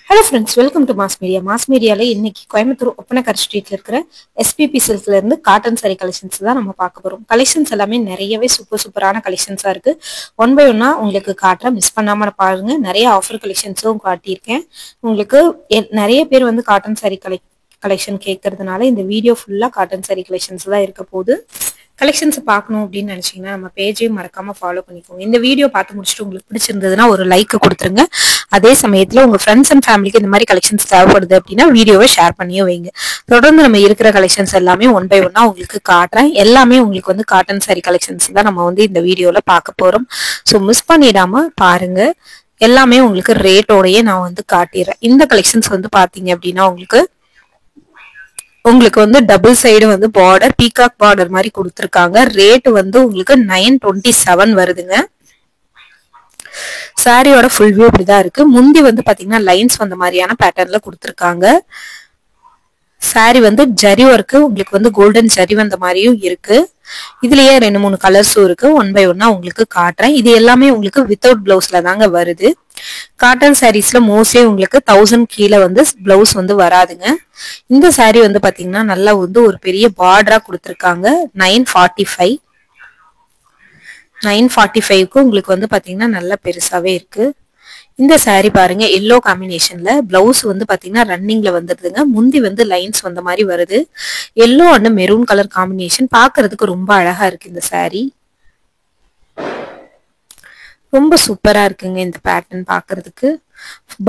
Hello friends, welcome to mass media. Mass மீடியாவில் இன்னைக்கு கோயம்புத்தூர் ஒப்பனக்கார் ஸ்ட்ரீட்ல இருக்கிற எஸ்பிபி சில்க்ல இருந்து காட்டன் சாரி கலெக்ஷன்ஸ் தான் நம்ம பார்க்க போறோம். கலெக்ஷன்ஸ் எல்லாமே நிறையவே சூப்பரான கலெக்ஷன்ஸா இருக்கு. ஒன் பை ஒன்னா உங்களுக்கு காட்டுறேன், மிஸ் பண்ணாம பாருங்க. நிறைய ஆஃபர் கலெக்ஷன்ஸும் காட்டியிருக்கேன். உங்களுக்கு நிறைய பேர் வந்து காட்டன் சாரி கலெக்ஷன் கேட்கறதுனால இந்த வீடியோ ஃபுல்லா காட்டன் சாரி கலெக்ஷன்ஸ் தான் இருக்க போகுது. கலெக்ஷன்ஸ் பார்க்கணும் அப்படின்னு நினைச்சீங்கன்னா நம்ம பேஜையும் மறக்காம ஃபாலோ பண்ணிக்கோங்க. இந்த வீடியோ பார்த்து முடிச்சுட்டு உங்களுக்கு பிடிச்சிருந்ததுன்னா ஒரு லைக் கொடுத்துருங்க. அதே சமயத்துல உங்க ஃப்ரெண்ட்ஸ் அண்ட் ஃபேமிலிக்கு இந்த மாதிரி கலெக்ஷன்ஸ் தேவைப்படுது அப்படின்னா வீடியோவை ஷேர் பண்ணியும் வைங்க. தொடர்ந்து நம்ம இருக்கிற கலெக்ஷன்ஸ் எல்லாமே ஒன் பை ஒன்னா உங்களுக்கு காட்டுறேன். எல்லாமே உங்களுக்கு வந்து காட்டன் சாரி கலெக்ஷன்ஸ் தான் நம்ம வந்து இந்த வீடியோல பார்க்க போறோம். ஸோ மிஸ் பண்ணிடாம பாருங்க. எல்லாமே உங்களுக்கு ரேட்டோடயே நான் வந்து காட்டிடுறேன். இந்த கலெக்ஷன்ஸ் வந்து பாத்தீங்க அப்படின்னா உங்களுக்கு வந்து டபுள் சைடு வந்து பார்டர், பீகாக் பார்டர் மாதிரி கொடுத்துருக்காங்க. ரேட் வந்து உங்களுக்கு 927 வருதுங்க. சாரியோட ஃபுல் வியூ இப்படிதான் இருக்கு. முந்தி வந்து பாத்தீங்கன்னா லைன்ஸ் வந்த மாதிரியான பேட்டர்ன்ல கொடுத்துருக்காங்க. சாரி வந்து ஜரி ஒர்க்கு, உங்களுக்கு வந்து கோல்டன் ஜரி வந்த மாதிரியும் இருக்கு. இதுலயே 2-3 கலர்ஸும் இருக்கு. ஒன் பை ஒன்னா உங்களுக்கு காட்டுறேன். இது எல்லாமே உங்களுக்கு வித்தவுட் பிளவுஸ்ல தாங்க வருது. காட்டன் சாரீஸ்ல மோஸ்ட்லி உங்களுக்கு 1000 கீழே வந்து பிளவுஸ் வந்து வராதுங்க. இந்த சாரி வந்து பாத்தீங்கன்னா நல்லா வந்து ஒரு பெரிய பார்டரா கொடுத்துருக்காங்க. 945க்கு உங்களுக்கு வந்து பாத்தீங்கன்னா நல்லா பெருசாவே இருக்கு. இந்த சாரி பாருங்க, எல்லோ காம்பினேஷன்ல பிளவுஸ் வந்து பாத்தீங்கன்னா ரன்னிங்ல வந்துருதுங்க. முந்தி வந்து லைன்ஸ் வந்த மாதிரி வருது. Yellow and maroon colour combination பாக்குறதுக்கு ரொம்ப அழகா இருக்கு. இந்த சாரி ரொம்ப சூப்பரா இருக்குங்க. இந்த பேட்டர்ன் பாக்குறதுக்கு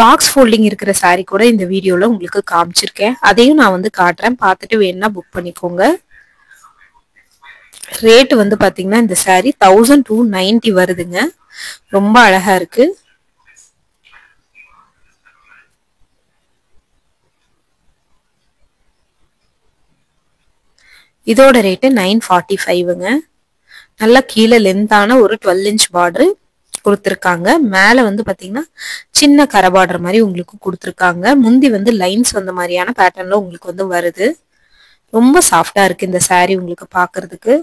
பாக்ஸ் ஃபோல்டிங் இருக்கிற சாரி கூட இந்த வீடியோல உங்களுக்கு காமிச்சிருக்கேன். அதையும் நான் வந்து காட்டுறேன், பார்த்துட்டு வேணும்னா புக் பண்ணிக்கோங்க. ரேட் வந்து பாத்தீங்கன்னா இந்த சாரி 1290 வருதுங்க. ரொம்ப அழகா இருக்கு. இதோட ரேட்டு 945ங்க. நல்லா கீழே லென்த்தான ஒரு 12 இன்ச் பார்டர் கொடுத்துருக்காங்க. மேல வந்து பாத்தீங்கன்னா சின்ன கரை பார்டர் மாதிரி உங்களுக்கு கொடுத்துருக்காங்க. முந்தி வந்து லைன்ஸ் வந்த மாதிரியான பேட்டர்ன்ல உங்களுக்கு வந்து வருது. ரொம்ப சாஃப்டா இருக்கு இந்த சாரி உங்களுக்கு பாக்குறதுக்கு.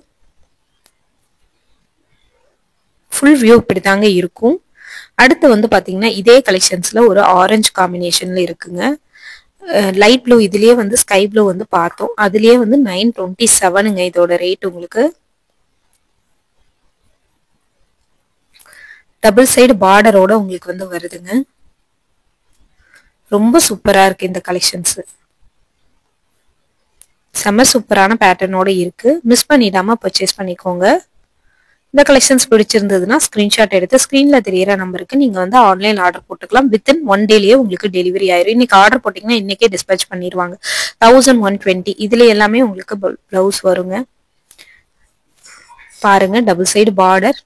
ஃபுல் வியூ இப்படிதாங்க இருக்கும். அடுத்து வந்து பாத்தீங்கன்னா இதே கலெக்ஷன்ஸ்ல ஒரு ஆரஞ்சு காம்பினேஷன்ல இருக்குங்க. லைட் ப்ளூ, இதுலயே வந்து ஸ்கை ப்ளூ வந்து பார்த்தோம். அதுலயே வந்து 927ங்க இதோட ரேட். உங்களுக்கு டபுள் சைடு பார்டரோட உங்களுக்கு வந்து வருதுங்க. ரொம்ப சூப்பரா இருக்கு இந்த கலெக்ஷன்ஸ். செம்ம சூப்பரான பேட்டர்னோட இருக்கு. மிஸ் பண்ணிடாம பர்ச்சேஸ் பண்ணிக்கோங்க. இந்த கலெக்ஷன்ஸ் பிடிச்சிருந்ததுன்னா ஸ்கிரீன்ஷாட் எடுத்து ஸ்கிரீன்ல தெரியற நம்பருக்கு நீங்க வந்து ஆன்லைன் ஆர்டர் போட்டுக்கலாம். வித்தின் 1 டேலயே உங்களுக்கு டெலிவரி ஆயிரும். இன்னைக்கு ஆர்டர் போட்டீங்கன்னா இன்னைக்கே டிஸ்பேச் பண்ணிடுவாங்க. 1120. இதுல எல்லாமே உங்களுக்கு பிளவுஸ் வருங்க. பாருங்க, double side border,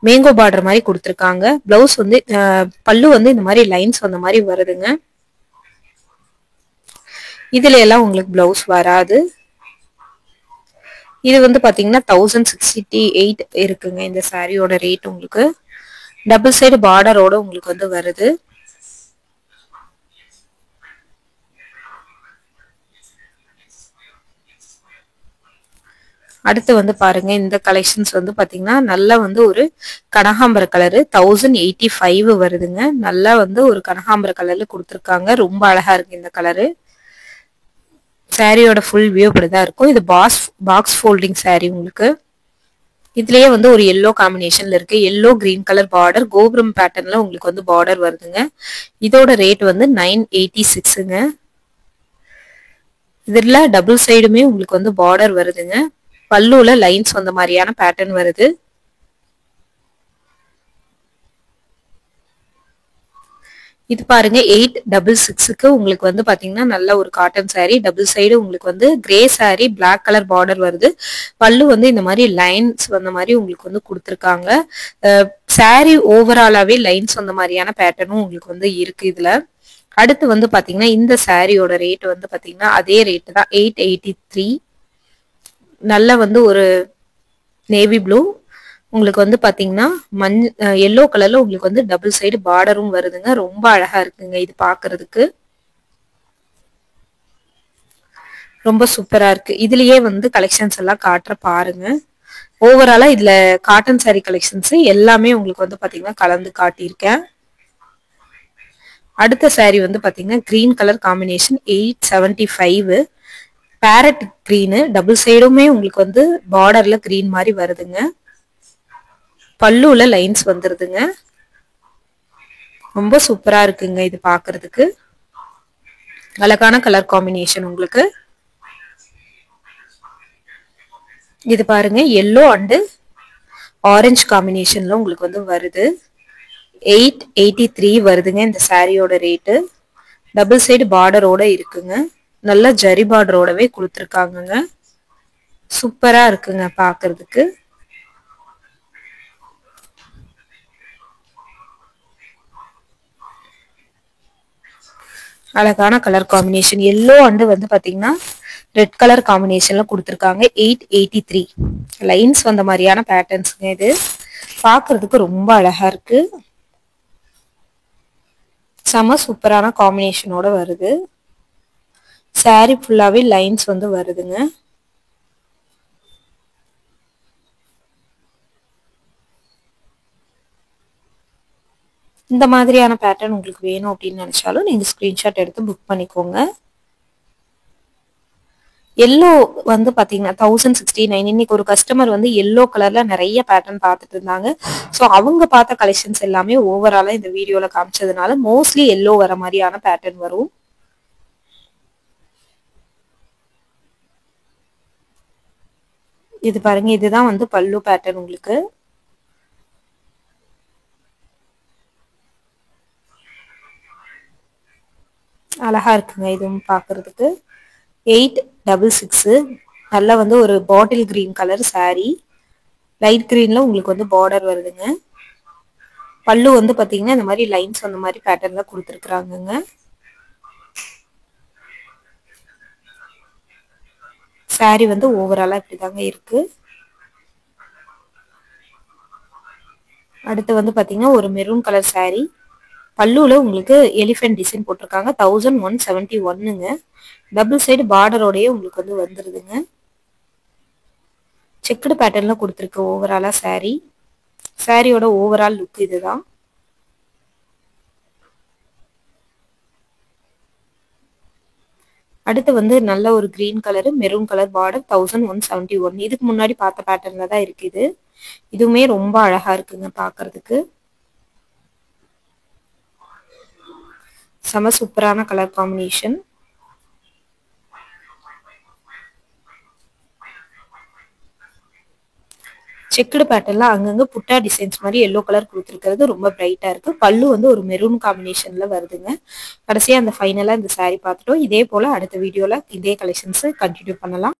mango border மாதிரி கொடுத்துருக்காங்க. பிளவுஸ் வந்து பல்லு வந்து இந்த மாதிரி லைன்ஸ் வந்த மாதிரி வருதுங்க. இதுல எல்லாம் உங்களுக்கு பிளவுஸ் வராது. இது வந்து பாத்தீங்கன்னா 1068 இருக்குங்க இந்த சாரியோட ரேட். உங்களுக்கு டபுள் சைடு பார்டரோட உங்களுக்கு வந்து வருது. அடுத்து வந்து பாருங்க, இந்த கலெக்ஷன்ஸ் வந்து பாத்தீங்கன்னா நல்லா வந்து ஒரு கனகாம்பர கலரு 1085 வருதுங்க. நல்லா வந்து ஒரு கனகாம்பர கலர்ல கொடுத்துருக்காங்க. ரொம்ப அழகா இருக்கு இந்த கலரு. சாரியோட ஃபுல் வியூ இப்படிதான் இருக்கும். இது பாக்ஸ் ஃபோல்டிங் சாரி. உங்களுக்கு இதுலயே வந்து ஒரு எல்லோ காம்பினேஷன்ல இருக்கு. எல்லோ கிரீன் கலர் பார்டர், கோபுரம் பேட்டர்ன்ல உங்களுக்கு வந்து பார்டர் வருதுங்க. இதோட ரேட் வந்து 986ங்க. இதுல டபுள் சைடுமே உங்களுக்கு வந்து பார்டர் வருதுங்க. பல்லுல லைன்ஸ் வந்த மாதிரியான பேட்டர்ன் வருது. இது பாருங்க, 866க்கு உங்களுக்கு வந்து பாத்தீங்கன்னா நல்ல ஒரு காட்டன் சாரி. டபுள் சைடு உங்களுக்கு வந்து grey sari, black colour border வருது. பல்லு வந்து இந்த மாதிரி லைன்ஸ் வந்த மாதிரி உங்களுக்கு வந்து கொடுத்துருக்காங்க. சாரி ஓவராலாவே லைன்ஸ் வந்த மாதிரியான பேட்டர்னும் உங்களுக்கு வந்து இருக்கு இதுல. அடுத்து வந்து பாத்தீங்கன்னா இந்த சாரியோட ரேட் வந்து பாத்தீங்கன்னா அதே ரேட் தான், 883. நல்ல வந்து ஒரு நேவி ப்ளூ, உங்களுக்கு வந்து பாத்தீங்கன்னா எல்லோ கலர்ல உங்களுக்கு வந்து டபுள் சைடு பார்டரும் வருதுங்க. ரொம்ப அழகா இருக்குங்க இது பாக்குறதுக்கு. ரொம்ப சூப்பரா இருக்கு. இதுலயே வந்து கலெக்ஷன்ஸ் எல்லாம் காட்டுற பாருங்க. ஓவராலா இதுல காட்டன் சாரி கலெக்ஷன்ஸ் எல்லாமே உங்களுக்கு வந்து பாத்தீங்கன்னா கலந்து காட்டியிருக்கேன். அடுத்த saree வந்து பாத்தீங்கன்னா green colour combination 875 parrot green double சைடுமே உங்களுக்கு வந்து பார்டர்ல கிரீன் மாதிரி வருதுங்க. பல்லுல லைன்ஸ் வந்துருதுங்க. ரொம்ப சூப்பரா இருக்குங்க இது பாக்குறதுக்கு. அழகான கலர் காம்பினேஷன் உங்களுக்கு. இது பாருங்க yellow அண்ட் ஆரஞ்சு காம்பினேஷன்ல உங்களுக்கு வந்து வருது. 883 வருதுங்க இந்த சாரியோட ரேட்டு. டபுள் சைடு பார்டரோட இருக்குங்க. நல்ல ஜரி பார்டரோடவே கொடுத்துருக்காங்கங்க. சூப்பரா இருக்குங்க பாக்குறதுக்கு. அழகான கலர் காம்பினேஷன் yellow அண்ட் வந்து பாத்தீங்கன்னா ரெட் கலர் காம்பினேஷன்ல கொடுத்துருக்காங்க. 883 லைன்ஸ் வந்த மாதிரியான பேட்டர்ன்ஸ்ங்க இது. பாக்குறதுக்கு ரொம்ப அழகா இருக்கு. செம சூப்பரான காம்பினேஷனோட வருது. சாரி ஃபுல்லாவே லைன்ஸ் வந்து வருதுங்க. இந்த மாதிரியான பேட்டர்ன் உங்களுக்கு வேணும் அப்படின்னு நினைச்சாலும் நீங்க ஸ்கிரீன்ஷாட் எடுத்து புக் பண்ணிக்கோங்க. எல்லோ வந்து பாத்தீங்கன்னா 1069. இன்னைக்கு ஒரு கஸ்டமர் வந்து எல்லோ கலர்ல நிறைய பேட்டர்ன் பார்த்துட்டு இருந்தாங்க. ஸோ அவங்க பார்த்த கலெக்ஷன்ஸ் எல்லாமே ஓவராலா இந்த வீடியோல காமிச்சதுனால மோஸ்ட்லி எல்லோ வர மாதிரியான பேட்டர்ன் வரும். இது பாருங்க, இதுதான் வந்து பல்லு பேட்டர்ன் உங்களுக்கு. அழகா இருக்குங்க இதுவும் பாக்குறதுக்கு. 866 நல்லா வந்து ஒரு bottle green colour sari. Light கிரீன்ல உங்களுக்கு வந்து பார்டர் வருதுங்க. பல்லு வந்து பாத்தீங்கன்னா இந்த மாதிரி லைன்ஸ் அந்த மாதிரி பேட்டர்ன்ல கொடுத்துருக்காங்கங்க. சாரி வந்து ஓவராலா இப்படிதாங்க இருக்கு. அடுத்து வந்து பாத்தீங்கன்னா ஒரு மெரூன் கலர் சாரி. பல்லுல உங்களுக்கு எலிஃபென்ட் டிசைன் போட்டிருக்காங்க. 1171ங்க. டபுள் சைடு பார்டரோடயே உங்களுக்கு வந்து வந்துருதுங்க. செக்குடு பேட்டர்ன்ல கொடுத்துருக்கு ஓவராலா சாரி. சாரியோட ஓவரால் லுக் இதுதான். அடுத்து வந்து நல்ல ஒரு green colour maroon colour border 1171. இதுக்கு முன்னாடி பார்த்த பேட்டர்ன்ல தான் இருக்குது. இதுவுமே ரொம்ப அழகா இருக்குங்க பாக்குறதுக்கு. செம சூப்பரான கலர் காம்பினேஷன். செக்குடு பேட்டர்ல அங்கங்க புட்டா டிசைன்ஸ் மாதிரி எல்லோ கலர் கொடுத்துருக்கிறது ரொம்ப பிரைட்டா இருக்கு. பல்லு வந்து ஒரு மெரூன் காம்பினேஷன்ல வருதுங்க. கடைசியா அந்த ஃபைனலா இந்த சாரி பார்த்துட்டோம். இதே போல அடுத்த வீடியோல இதே கலெக்ஷன்ஸ் கண்டினியூ பண்ணலாம்.